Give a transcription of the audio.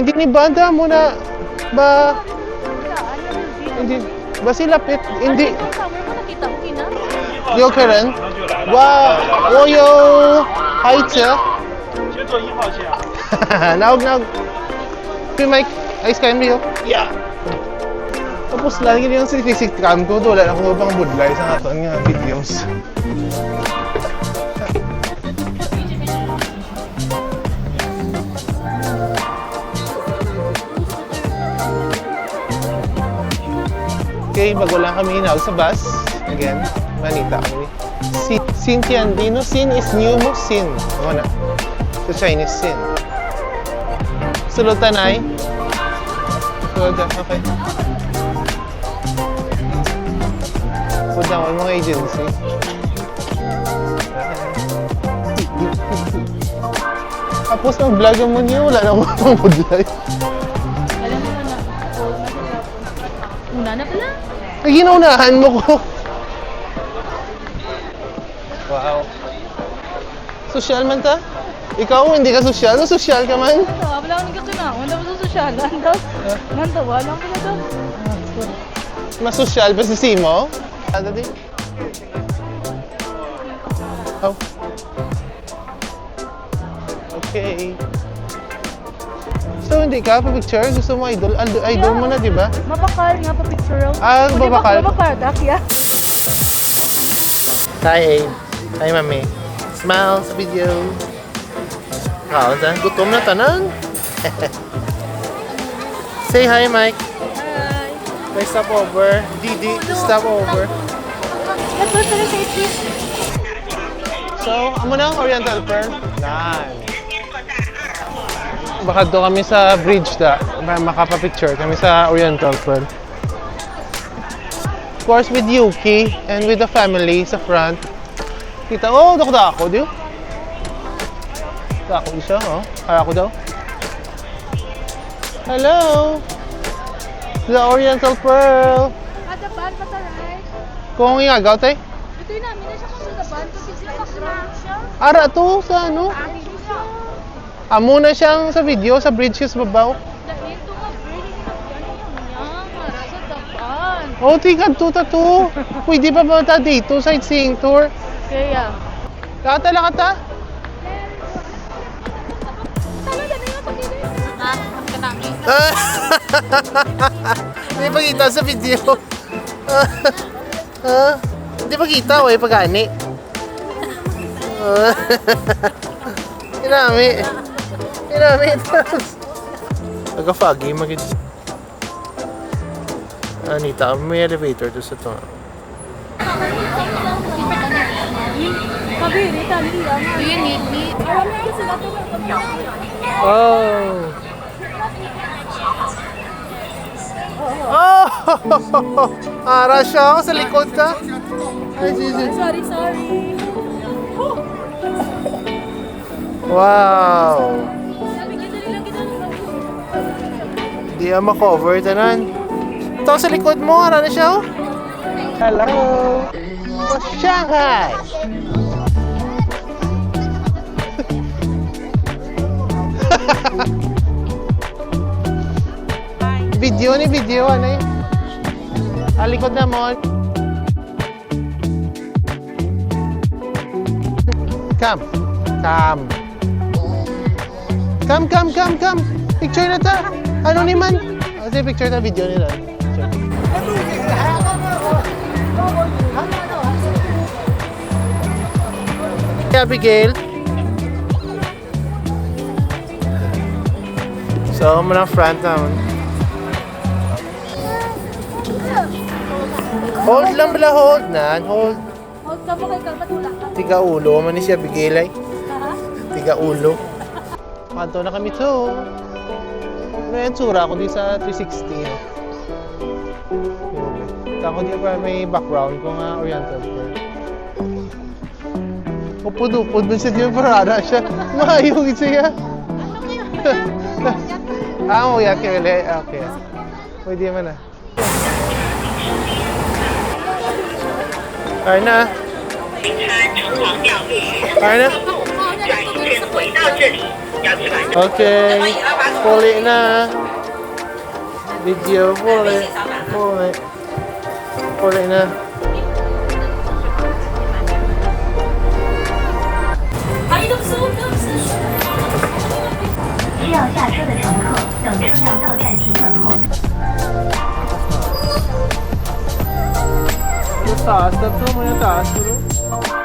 Hindi ni banda mo na ba hindi ba sila pit hindi有客人我有孩子先坐1号线now Mike ice cream niyo yeah tapos lagi yung sinisik cam ko to wala na akong pang budlay sa aton nga videos. Okay, bago lang kami inawag sa bus. Again, manita kami. Sin Tiandino. Sin is new mo. Sin. Ano na? So, Chinese sin. Sulutan ay? Sulutan, okay. Put down mga agency. Tapos ng vlog mo niyo, wala na akong pang budlay. Alam mo na, una na pala. Ay, ginaunahan mo ko. Wow. Sosyal man ta? Ikaw, hindi ka sosyal? No, sosyal ka man? Wala akong nagkakinaon. Daw sa sosyalan daw. Mantawa lang pala daw. Mas sosyal pa si Simo? Ano din? Oh. Okay. So, hindi ka pa-picture? Gusto mo idol? Idol mo na, di ba? Mabakal nga pa picture. Ah, babakal. Mabakal, dakya. Hi, hi, mami. Smile sa video. Gutom na tanan. Say hi, Mike. Hi. May stop over. Didi, stop over. Let's go to the safety. So, amo na ang Oriental Pearl. Yan. Baka doon kami sa bridge da. Makapapicture kami sa Oriental Pearl. Of course, with Yuki and with the family sa front. Kita, oh, dako di. Dako di siya, oh. Kaya ko daw. Hello! The Oriental Pearl. Ada ban pa taray. Kung ingagaw, tay? Ito yun namin na siya kung sa ban. Kasi sila siya. Ara to, sa ano? Amo na siyang sa video, sa bridge sa babaw. Dahil ito nga, really, yan. Mara sa daban. Oh, tigad to, tato. Pwede pa ba ta dito, sightseeing tour? Kaya. Kakatala ka ta? Tama na yung pag-ibig. Ha? Ang kanami. Hindi pa kita sa video. Hindi pa kita, way pag-ani. Kinami. Nagka-foggy, magid. Anita, may elevator to sa to. Kabiri, tali lang. Do you need me? Alam mo kasi sila ito. Oh! Oh! Ara siya ako sa likod ka. Ay, Sorry. wow! Hindi ma-cover, tanan. Ito sa likod mo, ara na siya, oh. Hello! Shanghai! Video ni video, ano yun? Alikod na mo. Come. Picture na ta. Ano ni man? Kasi picture na video nila. Hey, Abigail. So, muna front naman. Hold lang pala, hold na. Hold. Hold ka mo kay Kalmatula. Tiga ulo, man ni siya Abigail ay. Ha? Tiga ulo. Kanto na kami to. May tsura ako di sa 360. Ako di pa may background ko nga Oriental Pearl. Upod-upod man siya di parada siya. Mahayong siya. Mo ya que le. Okay. Pwede man na. Arna. 乘车乘往庙律， Arna. 转一圈回到这里。Okay, puli na. Video puli. Puli na. 需要下车的乘客等车辆到站停稳后。 Yung taas na to, may taas bro.